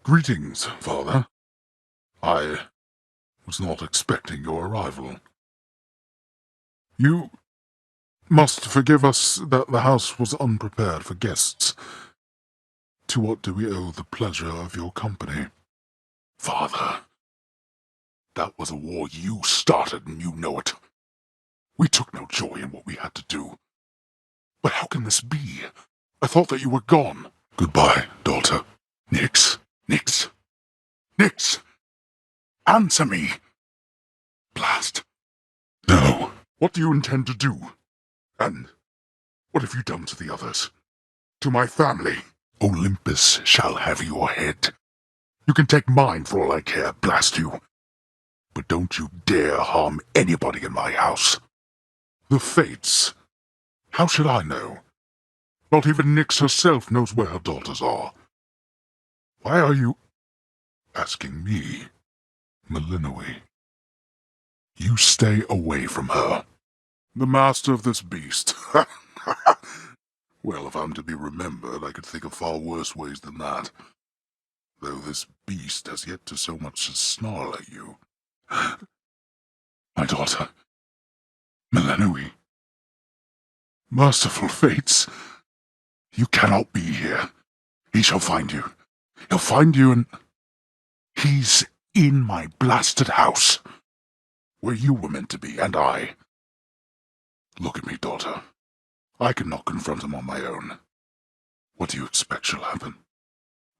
Greetings, Father. I was not expecting your arrival. You must forgive us that the house was unprepared for guests. To what do we owe the pleasure of your company? Father, that was a war you started and you know it. We took no joy in what we had to do. But how can this be? I thought that you were gone. Goodbye, daughter. Nix, Nix, Nix! Answer me! Blast! No. What do you intend to do? And what have you done to the others? To my family? Olympus shall have your head. You can take mine for all I care, blast you. But don't you dare harm anybody in my house. The fates. How should I know? Not even Nyx herself knows where her daughters are. Why are you asking me, Malinoe? You stay away from her. The master of this beast. Well, if I'm to be remembered, I could think of far worse ways than that. Though this beast has yet to so much as snarl at you. My daughter, Malinoe. Merciful fates. You cannot be here. He shall find you. He'll find you and... He's in my blasted house. Where you were meant to be, and I. Look at me, daughter. I cannot confront him on my own. What do you expect shall happen?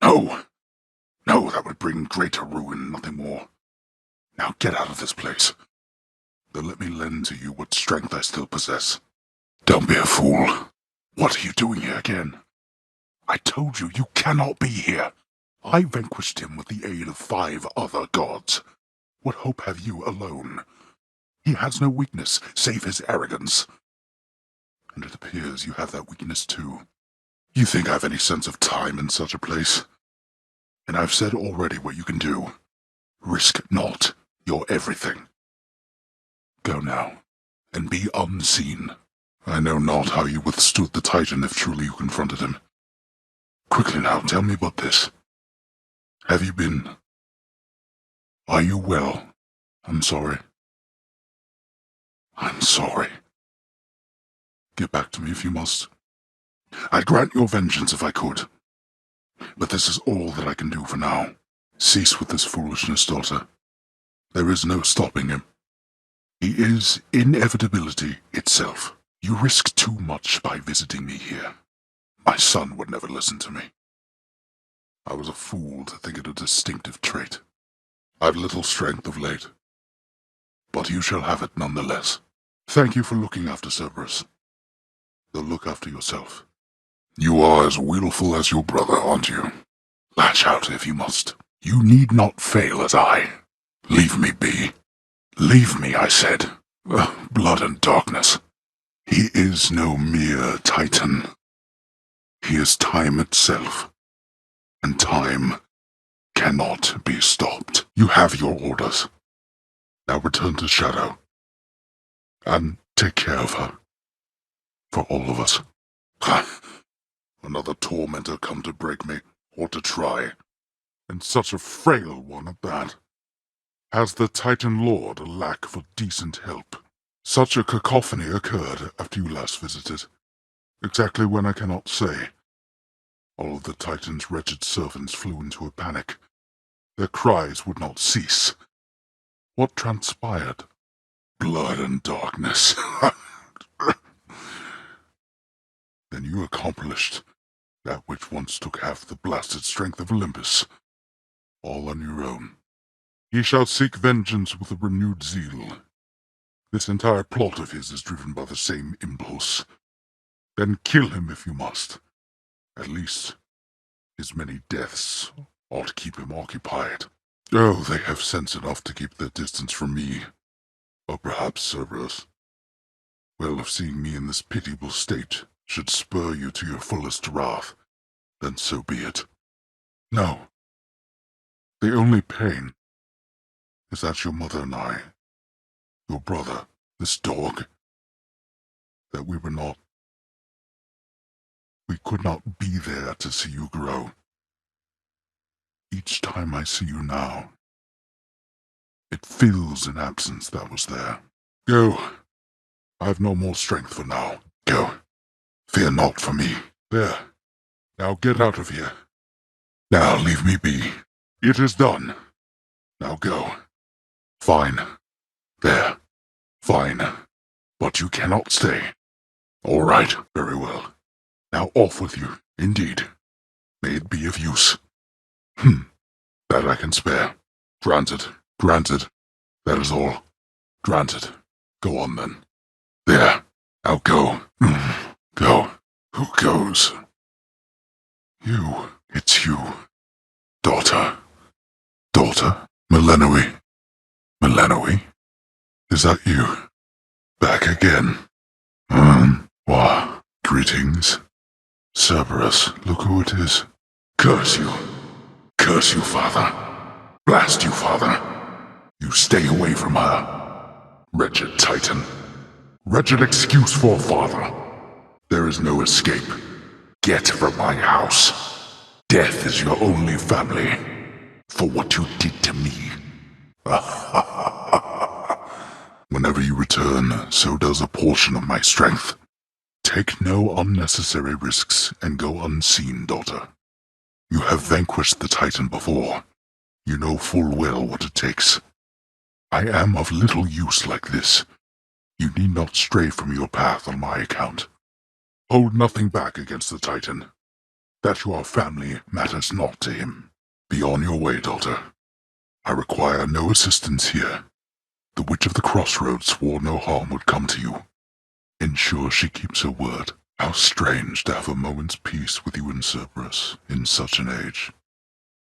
No! No, that would bring greater ruin, nothing more. Now get out of this place. Then let me lend to you what strength I still possess. Don't be a fool. What are you doing here again? I told you, you cannot be here. I vanquished him with the aid of 5 other gods. What hope have you alone? He has no weakness, save his arrogance. And it appears you have that weakness too. You think I have any sense of time in such a place? And I've said already what you can do. Risk not your everything. Go now, and be unseen. I know not how you withstood the Titan if truly you confronted him. Quickly now, tell me about this. Have you been... Are you well? I'm sorry. I'm sorry. Get back to me if you must. I'd grant your vengeance if I could. But this is all that I can do for now. Cease with this foolishness, daughter. There is no stopping him. He is inevitability itself. You risk too much by visiting me here. My son would never listen to me. I was a fool to think it a distinctive trait. I've little strength of late. But you shall have it nonetheless. Thank you for looking after Cerberus. Though look after yourself. You are as willful as your brother, aren't you? Lash out if you must. You need not fail as I. Leave me be. Leave me, I said. Blood and darkness. He is no mere Titan. He is time itself. And time cannot be stopped. You have your orders. Now return to Shadow. And take care of her. For all of us. Another tormentor come to break me, or to try. And such a frail one at that. Has the Titan Lord a lack for decent help? Such a cacophony occurred after you last visited. Exactly when I cannot say. All of the Titan's wretched servants flew into a panic. Their cries would not cease. What transpired? Blood and darkness. Then you accomplished that which once took half the blasted strength of Olympus. All on your own. He shall seek vengeance with a renewed zeal. This entire plot of his is driven by the same impulse. Then kill him if you must. At least, his many deaths ought to keep him occupied. Oh, they have sense enough to keep their distance from me. Or perhaps Cerberus. Well, if seeing me in this pitiable state should spur you to your fullest wrath, then so be it. No. The only pain is that your mother and I, your brother, this dog, that we could not be there to see you grow. Each each time I see you now, it fills an absence that was there. Go. I have no more strength for now. Go. Fear not for me. There. Now get out of here. Now leave me be. It is done. Now go. Fine. There. Fine. But you cannot stay. All right. Very well. Now off with you. Indeed. May it be of use. That I can spare. Granted. Granted. That is all. Granted. Go on then. There. Now go. Go. Who goes? You. It's you. Daughter. Daughter? Milenoe. Milenoe? Is that you? Back again. Why? Greetings. Cerberus, look who it is. Curse you. Curse you, father. Blast you, father. You stay away from her. Wretched Titan. Wretched excuse for father. There is no escape. Get from my house. Death is your only family. For what you did to me. Whenever you return, so does a portion of my strength. Take no unnecessary risks and go unseen, daughter. You have vanquished the Titan before. You know full well what it takes. I am of little use like this. You need not stray from your path on my account. Hold nothing back against the Titan. That you are family matters not to him. Be on your way, daughter. I require no assistance here. The Witch of the Crossroads swore no harm would come to you. Ensure she keeps her word. How strange to have a moment's peace with you and Cerberus in such an age.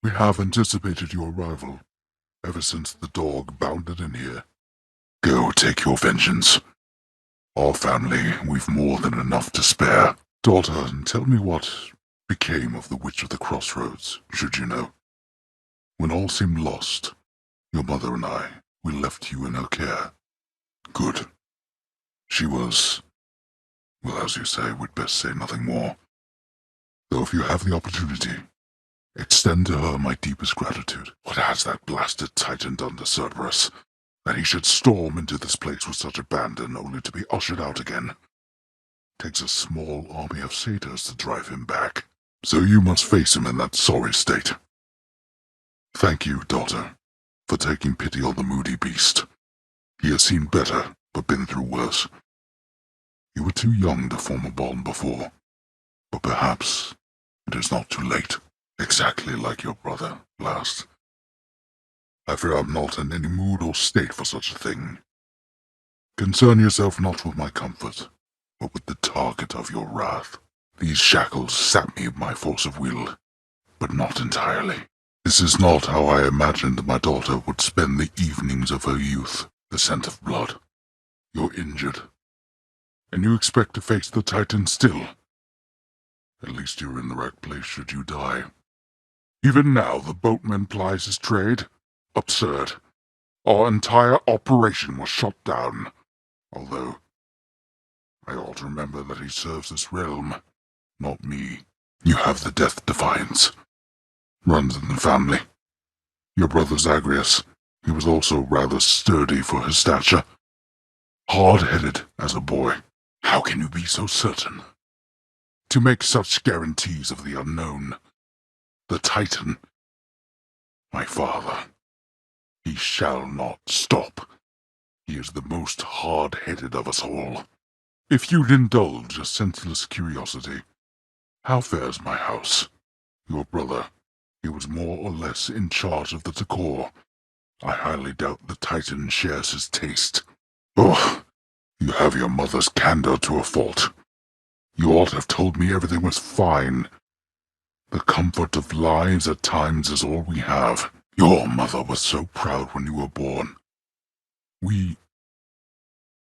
We have anticipated your arrival, ever since the dog bounded in here. Go take your vengeance. Our family, we've more than enough to spare. Daughter, tell me what became of the Witch of the Crossroads, should you know. When all seemed lost, your mother and I, we left you in her care. Good. She was, well, as you say, we'd best say nothing more. Though if you have the opportunity, extend to her my deepest gratitude. What has that blasted Titan done to Cerberus, that he should storm into this place with such abandon only to be ushered out again? Takes a small army of satyrs to drive him back. So you must face him in that sorry state. Thank you, daughter, for taking pity on the moody beast. He has seen better, but been through worse. You were too young to form a bond before, but perhaps it is not too late. Exactly like your brother, last. I fear I'm not in any mood or state for such a thing. Concern yourself not with my comfort, but with the target of your wrath. These shackles sap me of my force of will, but not entirely. This is not how I imagined my daughter would spend the evenings of her youth, the scent of blood. You're injured, and you expect to face the Titan still. At least you're in the right place should you die. Even now the boatman plies his trade. Absurd. Our entire operation was shot down. Although, I ought to remember that he serves this realm, not me. You have the death defiance. Runs in the family. Your brother Zagreus, he was also rather sturdy for his stature. Hard-headed as a boy. How can you be so certain? To make such guarantees of the unknown. The Titan, my father, he shall not stop. He is the most hard-headed of us all. If you'd indulge a senseless curiosity, how fares my house? Your brother, he was more or less in charge of the decor. I highly doubt the Titan shares his taste. Oh, you have your mother's candor to a fault. You ought to have told me everything was fine. The comfort of lies at times is all we have. Your mother was so proud when you were born. We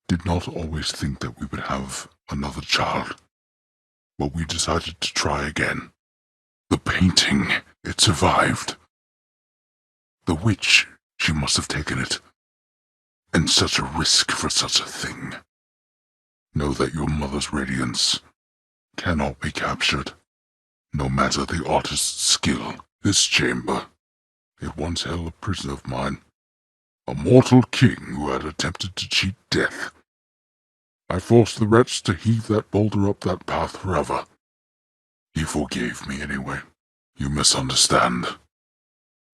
did not always think that we would have another child, but we decided to try again. The painting, it survived. The witch, she must have taken it. And such a risk for such a thing. Know that your mother's radiance cannot be captured, no matter the artist's skill. This chamber, It once held a prisoner of mine, a mortal king who had attempted to cheat death. I forced the wretch to heave that boulder up that path forever. He forgave me anyway. You misunderstand.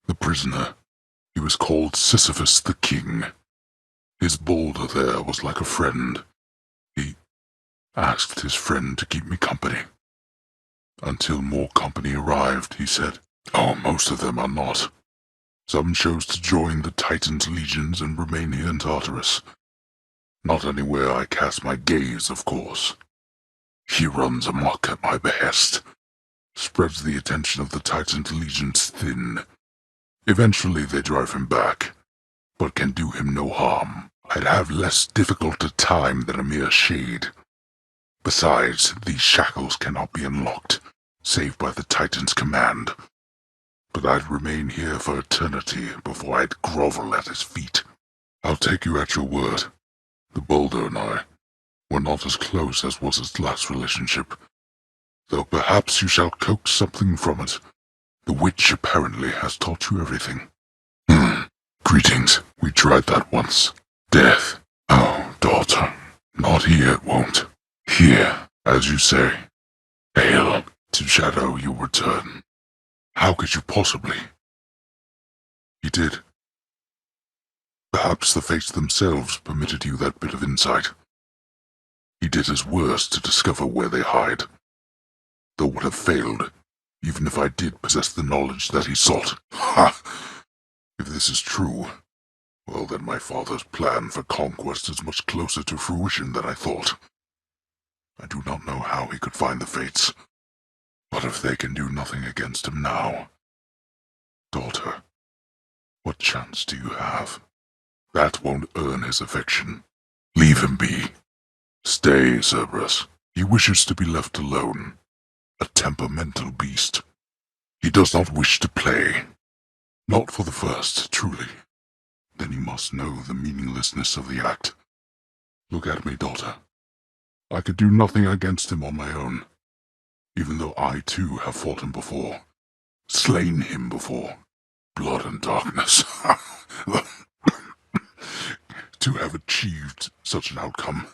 The prisoner, he was called Sisyphus the King. His boulder there was like a friend. He asked his friend to keep me company. Until more company arrived, he said. Oh, most of them are not. Some chose to join the Titan's legions and remain here in Tartarus. Not anywhere I cast my gaze, of course. He runs amok at my behest, spreads the attention of the Titan's legions thin. Eventually they drive him back, but can do him no harm. I'd have less difficult a time than a mere shade. Besides, these shackles cannot be unlocked, save by the Titan's command. But I'd remain here for eternity before I'd grovel at his feet. I'll take you at your word. The boulder and I were not as close as was its last relationship, though perhaps you shall coax something from it. The witch apparently has taught you everything. Greetings. We tried that once. Death. Oh, daughter. Not here it won't. Here, as you say. Hail. To shadow you return. How could you possibly? He did. Perhaps the fates themselves permitted you that bit of insight. He did his worst to discover where they hide, though would have failed, even if I did possess the knowledge that he sought. Ha! If this is true, well then my father's plan for conquest is much closer to fruition than I thought. I do not know how he could find the fates, but if they can do nothing against him now... Daughter, what chance do you have? That won't earn his affection. Leave him be. Stay, Cerberus. He wishes to be left alone. A temperamental beast. He does not wish to play. Not for the first, truly. Then he must know the meaninglessness of the act. Look at me, daughter. I could do nothing against him on my own, even though I too have fought him before. Slain him before. Blood and darkness. To have achieved such an outcome,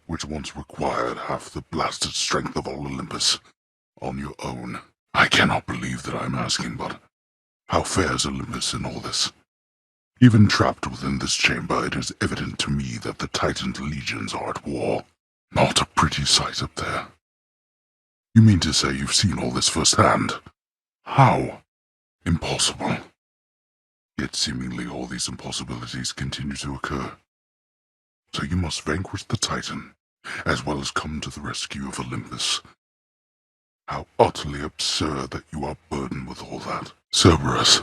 which once required half the blasted strength of all Olympus, on your own. I cannot believe that I am asking, but how fares Olympus in all this? Even trapped within this chamber, it is evident to me that the Titan's legions are at war. Not a pretty sight up there. You mean to say you've seen all this firsthand? How? Impossible. Yet seemingly all these impossibilities continue to occur. So you must vanquish the Titan, as well as come to the rescue of Olympus. How utterly absurd that you are burdened with all that. Cerberus,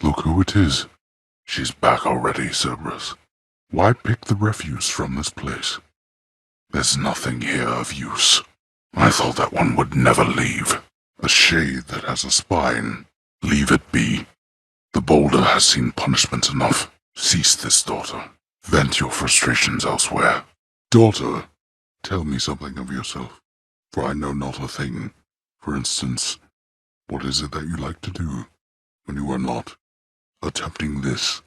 look who it is. She's back already, Cerberus. Why pick the refuse from this place? There's nothing here of use. I thought that one would never leave. A shade that has a spine. Leave it be. The boulder has seen punishment enough. Cease this, daughter. Vent your frustrations elsewhere. Daughter, tell me something of yourself, for I know not a thing. For instance, what is it that you like to do, when you are not attempting this?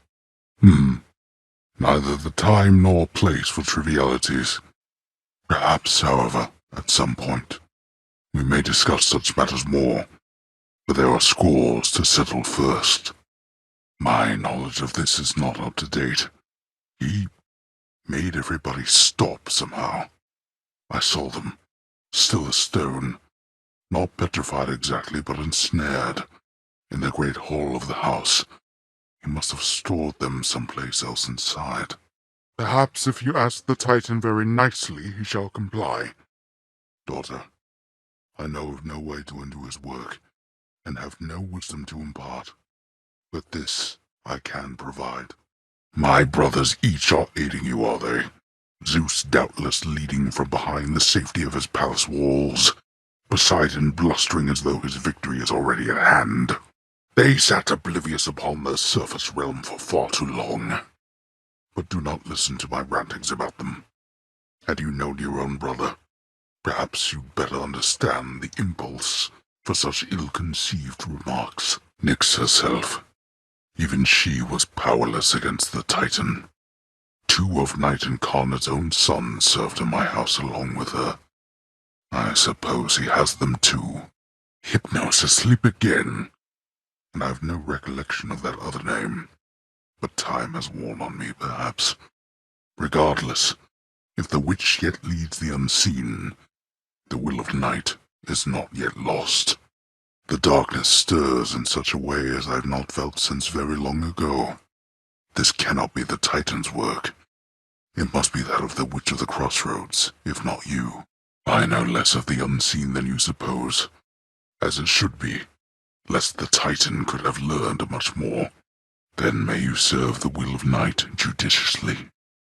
Neither the time nor place for trivialities. Perhaps, however, at some point, we may discuss such matters more, but there are scores to settle first. My knowledge of this is not up to date. He made everybody stop somehow. I saw them, still as stone, not petrified exactly, but ensnared, in the great hall of the house. He must have stored them someplace else inside. Perhaps if you ask the Titan very nicely, he shall comply. Daughter, I know of no way to undo his work, and have no wisdom to impart. But this I can provide. My brothers each are aiding you, are they? Zeus doubtless leading from behind the safety of his palace walls, Poseidon blustering as though his victory is already at hand. They sat oblivious upon their surface realm for far too long. But do not listen to my rantings about them. Had you known your own brother, perhaps you'd better understand the impulse for such ill-conceived remarks. Nyx herself, Even she was powerless against the Titan. 2 of Night Incarnate's own sons served in my house along with her. I suppose he has them too. Hypnos asleep again, and I've no recollection of that other name. But time has worn on me, perhaps. Regardless, if the witch yet leads the unseen, the will of night is not yet lost. The darkness stirs in such a way as I've not felt since very long ago. This cannot be the Titan's work. It must be that of the Witch of the Crossroads, if not you. I know less of the unseen than you suppose, as it should be, lest the Titan could have learned much more. Then may you serve the will of night judiciously.